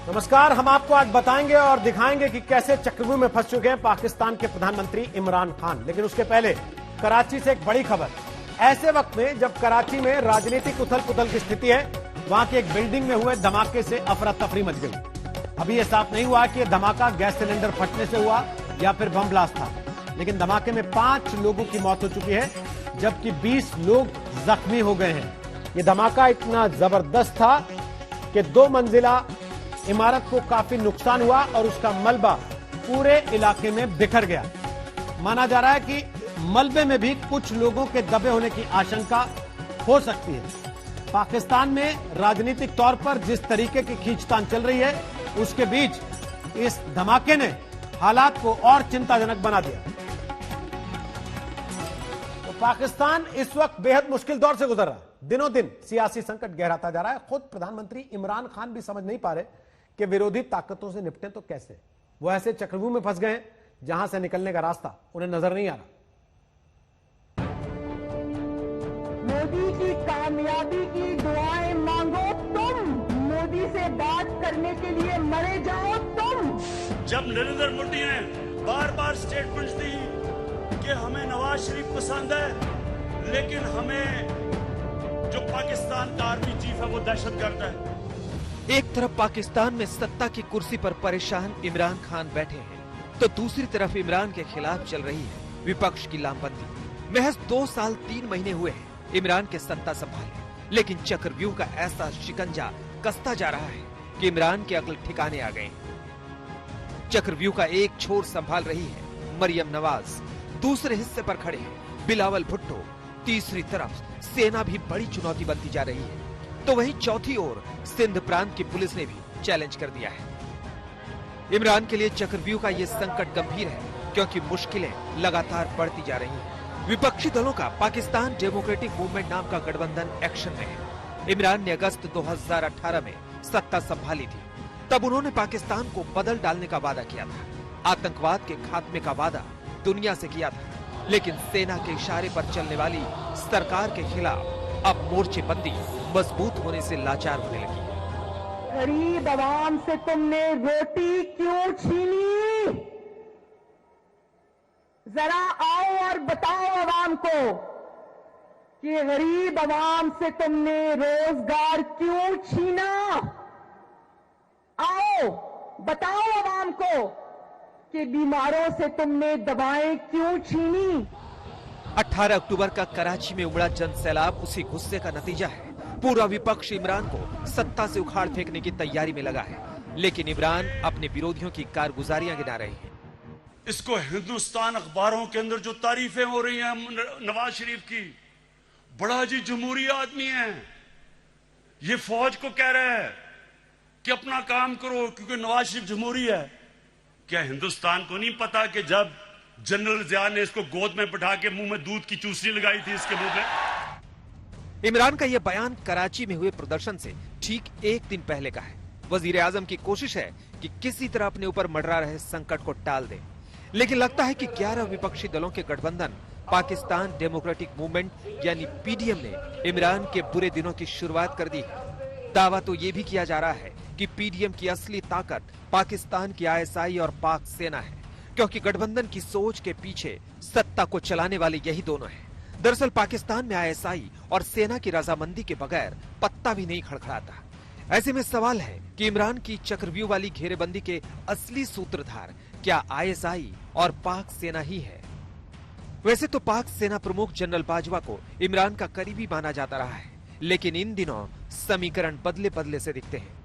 नमस्कार। हम आपको आज बताएंगे और दिखाएंगे कि कैसे चक्रव्यूह में फंस चुके हैं पाकिस्तान के प्रधानमंत्री इमरान खान। लेकिन उसके पहले कराची से एक बड़ी खबर। ऐसे वक्त में जब कराची में राजनीतिक उथल पुथल की स्थिति है, वहां की एक बिल्डिंग में हुए धमाके से अफरा तफरी मच गई। अभी यह साफ नहीं हुआ कि यह धमाका गैस सिलेंडर फटने से हुआ या फिर बम ब्लास्ट था, लेकिन धमाके में 5 लोगों की मौत हो चुकी है, जबकि 20 लोग जख्मी हो गए हैं। यह धमाका इतना जबरदस्त था कि 2 मंजिला इमारत को काफी नुकसान हुआ और उसका मलबा पूरे इलाके में बिखर गया। माना जा रहा है कि मलबे में भी कुछ लोगों के दबे होने की आशंका हो सकती है। पाकिस्तान में राजनीतिक तौर पर जिस तरीके की खींचतान चल रही है, उसके बीच इस धमाके ने हालात को और चिंताजनक बना दिया। तो पाकिस्तान इस वक्त बेहद मुश्किल दौर से गुजर रहा है। दिनों दिन सियासी संकट गहराता जा रहा है। खुद प्रधानमंत्री इमरान खान भी समझ नहीं पा रहे कि विरोधी ताकतों से निपटें तो कैसे। वो ऐसे चक्रव्यूह में फंस गए हैं जहां से निकलने का रास्ता उन्हें नजर नहीं आ रहा। मोदी की कामयाबी की दुआएं मांगो तुम, मोदी से बात करने के लिए मरे जाओ तुम। जब नरेंद्र मोदी ने बार बार स्टेटमेंट्स दी कि हमें नवाज शरीफ पसंद है, लेकिन हमें जो पाकिस्तान का आर्मी चीफ है वो दहशतगर्द है। एक तरफ पाकिस्तान में सत्ता की कुर्सी पर परेशान इमरान खान बैठे हैं, तो दूसरी तरफ इमरान के खिलाफ चल रही है विपक्ष की लामबंदी। महज 2 साल 3 महीने हुए हैं इमरान के सत्ता संभाले, लेकिन चक्रव्यूह का ऐसा शिकंजा कसता जा रहा है कि इमरान के अकल ठिकाने आ गए। चक्रव्यूह का एक छोर संभाल रही है मरियम नवाज, दूसरे हिस्से पर खड़े हैं बिलावल भुट्टो, तीसरी तरफ सेना भी बड़ी चुनौती बनती जा रही है। तो वहीं चौथी ओर सिंध प्रांत की पुलिस ने भी चैलेंज कर दिया है। इमरान के लिए चक्रव्यूह का ये संकट गंभीर है, क्योंकि मुश्किलें लगातार बढ़ती जा रही हैं। विपक्षी दलों का पाकिस्तान डेमोक्रेटिक मूवमेंट नाम का गठबंधन एक्शन में है। इमरान ने अगस्त 2018 में सत्ता संभाली थी। तब उन्होंने पाकिस्तान को बदल डालने का वादा किया था, आतंकवाद के खात्मे का वादा दुनिया से किया था। लेकिन सेना के इशारे पर चलने वाली सरकार के खिलाफ अब मोर्चेबंदी मजबूत होने से लाचार होने लगी। गरीब आवाम से तुमने रोटी क्यों छीनी? जरा आओ और बताओ आवाम को कि गरीब आवाम से तुमने रोजगार क्यों छीना? आओ बताओ आवाम को कि बीमारों से तुमने दवाएं क्यों छीनी? 18 अक्टूबर का कराची में उमड़ा जन सैलाब उसी गुस्से का नतीजा है। पूरा विपक्ष इमरान को सत्ता से उखाड़ फेंकने की तैयारी में लगा है, लेकिन इमरान अपने विरोधियों की कारगुजारियां गिना रहे हैं। इसको हिंदुस्तान अखबारों के अंदर जो तारीफें हो रही हैं नवाज शरीफ की, बड़ा जी जमहूरी आदमी है, ये फौज को कह रहा है कि अपना काम करो क्योंकि नवाज शरीफ जमहूरी है। क्या हिंदुस्तान को नहीं पता कि जब जनरल जिया ने इसको गोद में बैठा के मुंह में दूध की चूसनी लगाई थी इसके मुंह में? इमरान का यह बयान कराची में हुए प्रदर्शन से ठीक 1 दिन पहले का है। वजीर आजम की कोशिश है कि किसी तरह अपने ऊपर मंडरा रहे संकट को टाल दे, लेकिन लगता है कि 11 विपक्षी दलों के गठबंधन पाकिस्तान डेमोक्रेटिक मूवमेंट यानी पीडीएम ने इमरान के बुरे दिनों की शुरुआत कर दी है। दावा तो ये भी किया जा रहा है कि पीडीएम की असली ताकत पाकिस्तान की आईएसआई और पाक सेना है, क्योंकि गठबंधन की सोच के पीछे सत्ता को चलाने वाले यही दोनों हैं। दरअसल पाकिस्तान में आईएसआई और सेना की रजामंदी के बगैर पत्ता भी नहीं खड़खड़ाता। ऐसे में सवाल है कि इमरान की चक्रव्यूह वाली घेरेबंदी के असली सूत्रधार क्या आईएसआई और पाक सेना ही है? वैसे तो पाक सेना प्रमुख जनरल बाजवा को इमरान का करीबी माना जाता रहा है, लेकिन इन दिनों समीकरण बदले बदले से दिखते हैं।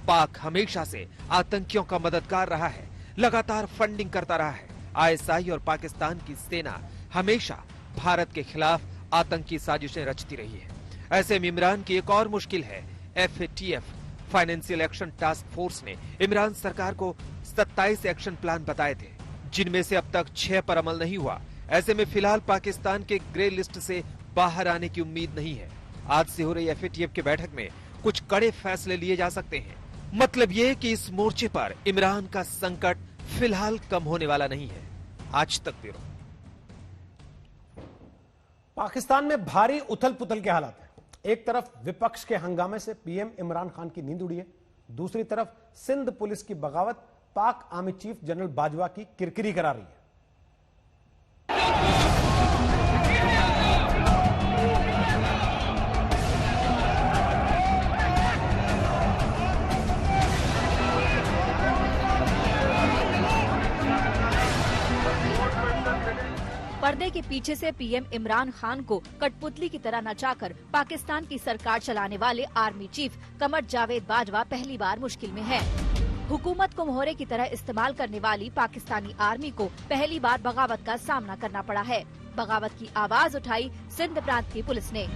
पाक हमेशा से आतंकियों का मददगार रहा है, लगातार फंडिंग करता रहा है। आईएसआई और पाकिस्तान की सेना हमेशा भारत के खिलाफ आतंकी साजिशें रचती रही है। ऐसे में इमरान की एक और मुश्किल है। FATF financial action task force ने इमरान सरकार को 27 एक्शन प्लान बताए थे, जिनमें से अब तक 6 पर अमल नहीं हुआ। ऐसे में फिलहाल पाकिस्तान के ग्रे लिस्ट से बाहर आने की उम्मीद नहीं है। आज से हो रही FATF की बैठक में कुछ कड़े फैसले लिए जा सकते हैं। मतलब ये कि इस मोर्चे पर इमरान का संकट फिलहाल कम होने वाला नहीं है। आज तक ब्यूरो। पाकिस्तान में भारी उथल पुथल के हालात हैं। एक तरफ विपक्ष के हंगामे से पीएम इमरान खान की नींद उड़ी है, दूसरी तरफ सिंध पुलिस की बगावत पाक आर्मी चीफ जनरल बाजवा की किरकिरी करा रही है। पर्दे के पीछे से पीएम इमरान खान को कठपुतली की तरह नचाकर पाकिस्तान की सरकार चलाने वाले आर्मी चीफ कमर जावेद बाजवा पहली बार मुश्किल में है। हुकूमत को मोहरे की तरह इस्तेमाल करने वाली पाकिस्तानी आर्मी को पहली बार बगावत का सामना करना पड़ा है। बगावत की आवाज उठाई सिंध प्रांत की पुलिस ने।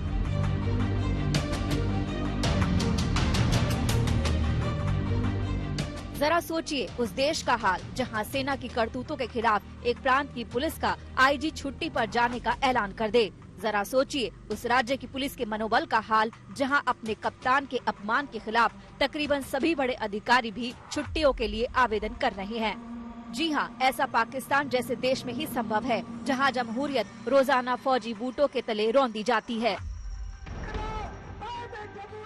जरा सोचिए उस देश का हाल जहां सेना की करतूतों के खिलाफ एक प्रांत की पुलिस का आईजी छुट्टी पर जाने का ऐलान कर दे। जरा सोचिए उस राज्य की पुलिस के मनोबल का हाल जहां अपने कप्तान के अपमान के खिलाफ तकरीबन सभी बड़े अधिकारी भी छुट्टियों के लिए आवेदन कर रहे हैं। जी हां, ऐसा पाकिस्तान जैसे देश में ही संभव है जहां जमहूरियत रोजाना फौजी बूटों के तले रौंदी जाती है।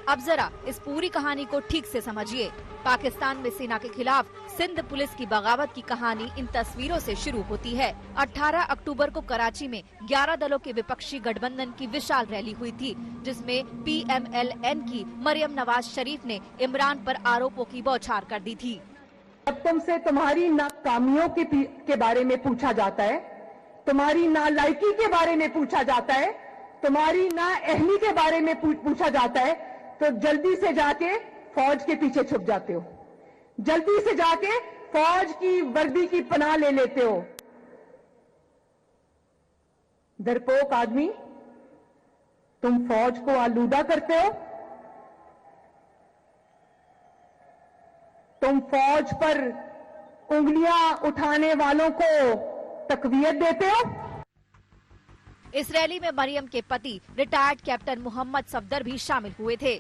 अब जरा इस पूरी कहानी को ठीक से समझिए। पाकिस्तान में सेना के खिलाफ सिंध पुलिस की बगावत की कहानी इन तस्वीरों से शुरू होती है। 18 अक्टूबर को कराची में 11 दलों के विपक्षी गठबंधन की विशाल रैली हुई थी, जिसमें PMLN की मरियम नवाज शरीफ ने इमरान पर आरोपों की बौछार कर दी थी। अब तुमसे तुम्हारी नाकामियों के बारे में पूछा जाता है, तुम्हारी नालायकी के बारे में पूछा जाता है, तुम्हारी नाअहली के बारे में पूछा जाता है, तो जल्दी से जाके फौज के पीछे छुप जाते हो, जल्दी से जाके फौज की वर्दी की पनाह ले लेते हो। डरपोक आदमी, तुम फौज को आलूदा करते हो, तुम फौज पर उंगलियां उठाने वालों को तकवीयत देते हो। इस रैली में मरियम के पति रिटायर्ड कैप्टन मोहम्मद सफदर भी शामिल हुए थे।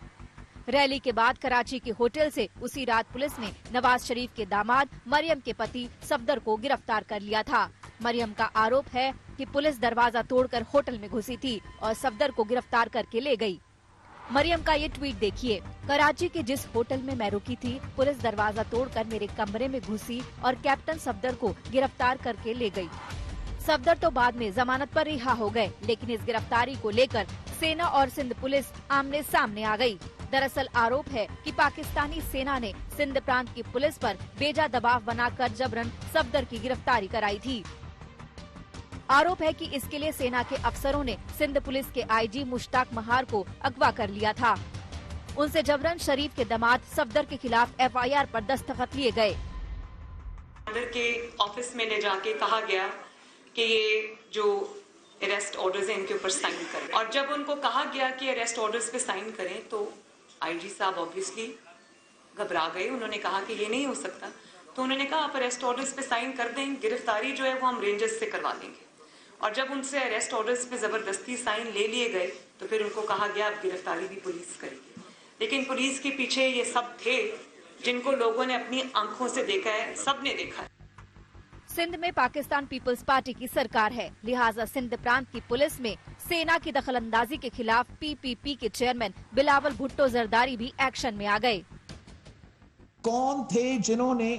रैली के बाद कराची के होटल से उसी रात पुलिस ने नवाज शरीफ के दामाद मरियम के पति सफदर को गिरफ्तार कर लिया था। मरियम का आरोप है कि पुलिस दरवाजा तोड़कर होटल में घुसी थी और सफदर को गिरफ्तार करके ले गई। मरियम का ये ट्वीट देखिए। कराची के जिस होटल में मैं रुकी थी, पुलिस दरवाजा तोड़कर मेरे कमरे में घुसी और कैप्टन सफदर को गिरफ्तार करके ले गई। सफदर तो बाद में जमानत पर रिहा हो गए, लेकिन इस गिरफ्तारी को लेकर सेना और सिंध पुलिस आमने सामने आ गई। दरअसल आरोप है कि पाकिस्तानी सेना ने सिंध प्रांत की पुलिस पर बेजा दबाव बनाकर जबरन सफदर की गिरफ्तारी कराई थी। आरोप है कि इसके लिए सेना के अफसरों ने सिंध पुलिस के आईजी मुश्ताक महार को अगवा कर लिया था। उनसे जबरन शरीफ के दामाद सफदर के खिलाफ FIR पर दस्तखत लिए गए। सफदर के ऑफिस में ले जाके कहा गया कि ये जो अरेस्ट ऑर्डर्स हैं इनके ऊपर साइन करें, और जब उनको कहा गया कि अरेस्ट ऑर्डर्स पे साइन करें तो आईजी साहब ऑब्वियसली घबरा गए। उन्होंने कहा कि ये नहीं हो सकता, तो उन्होंने कहा आप अरेस्ट ऑर्डर्स पे साइन कर दें, गिरफ्तारी जो है वो हम रेंजर्स से करवा देंगे। और जब उनसे अरेस्ट ऑर्डर्स पे जबरदस्ती साइन ले लिए गए तो फिर उनको कहा गया अब गिरफ्तारी भी पुलिस करेगी। लेकिन पुलिस के पीछे ये सब थे जिनको लोगों ने अपनी आंखों से देखा है, सबने देखा है। सिंध में पाकिस्तान पीपल्स पार्टी की सरकार है, लिहाजा सिंध प्रांत की पुलिस में सेना की दखलंदाजी के खिलाफ PPP के चेयरमैन बिलावल भुट्टो जरदारी भी एक्शन में आ गए। कौन थे जिन्होंने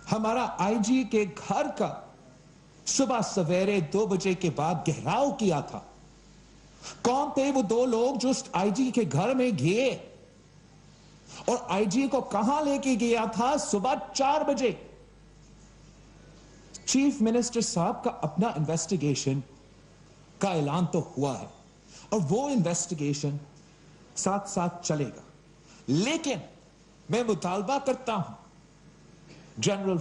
हमारा आईजी के घर का सुबह सवेरे 2 बजे के बाद घेराव किया था? कौन थे वो 2 लोग जो आईजी के घर में गए और आईजी को कहां लेके गया था? सुबह 4 बजे। चीफ मिनिस्टर साहब का अपना इन्वेस्टिगेशन का ऐलान तो हुआ है और वो इन्वेस्टिगेशन साथ साथ चलेगा, लेकिन मैं मुतालबा करता हूं जनरल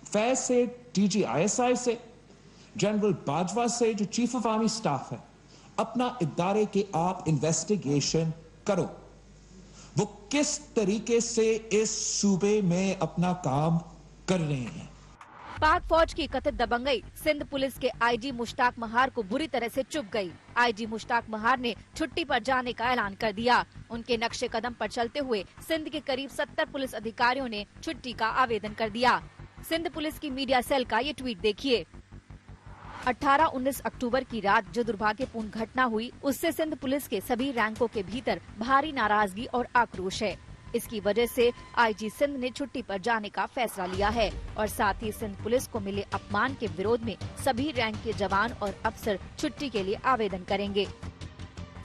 फैज से, DGISI से, जनरल बाजवा से, जो चीफ ऑफ आर्मी स्टाफ है, अपना इदारे के आप इन्वेस्टिगेशन करो। वो किस तरीके से इस सूबे में अपना काम कर रहे हैं। पाक फौज की कथित दबंगई सिंध पुलिस के आईजी मुश्ताक महार को बुरी तरह से चुभ गई। आईजी मुश्ताक महार ने छुट्टी पर जाने का ऐलान कर दिया। उनके नक्शे कदम पर चलते हुए सिंध के करीब 70 पुलिस अधिकारियों ने छुट्टी का आवेदन कर दिया। सिंध पुलिस की मीडिया सेल का ये ट्वीट देखिए। 18-19 अक्टूबर की रात जो दुर्भाग्यपूर्ण घटना हुई, उससे सिंध पुलिस के सभी रैंकों के भीतर भारी नाराजगी और आक्रोश है। इसकी वजह से आईजी सिंध ने छुट्टी पर जाने का फैसला लिया है और साथ ही सिंध पुलिस को मिले अपमान के विरोध में सभी रैंक के जवान और अफसर छुट्टी के लिए आवेदन करेंगे।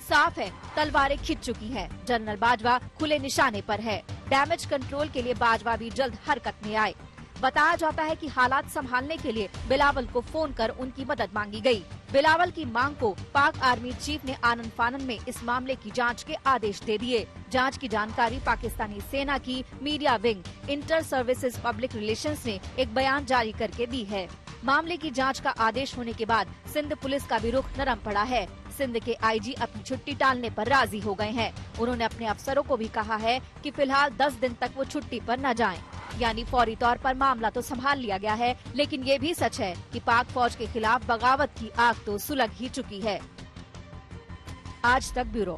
साफ है, तलवारें खिंच चुकी हैं। जनरल बाजवा खुले निशाने पर है। डैमेज कंट्रोल के लिए बाजवा भी जल्द हरकत में आए। बताया जाता है कि हालात संभालने के लिए बिलावल को फोन कर उनकी मदद मांगी गई। बिलावल की मांग को पाक आर्मी चीफ ने आनन फानन में इस मामले की जांच के आदेश दे दिए। जांच की जानकारी पाकिस्तानी सेना की media wing inter services public relations ने एक बयान जारी करके दी है। मामले की जांच का आदेश होने के बाद सिंध पुलिस का भी रुख नरम पड़ा है। सिंध के आईजी अपनी छुट्टी टालने पर राजी हो गए हैं। उन्होंने अपने अफसरों को भी कहा है कि फिलहाल 10 दिन तक वो छुट्टी पर न जाएं। यानी फौरी तौर पर मामला तो संभाल लिया गया है, लेकिन ये भी सच है कि पाक फौज के खिलाफ बगावत की आग तो सुलग ही चुकी है। आज तक ब्यूरो।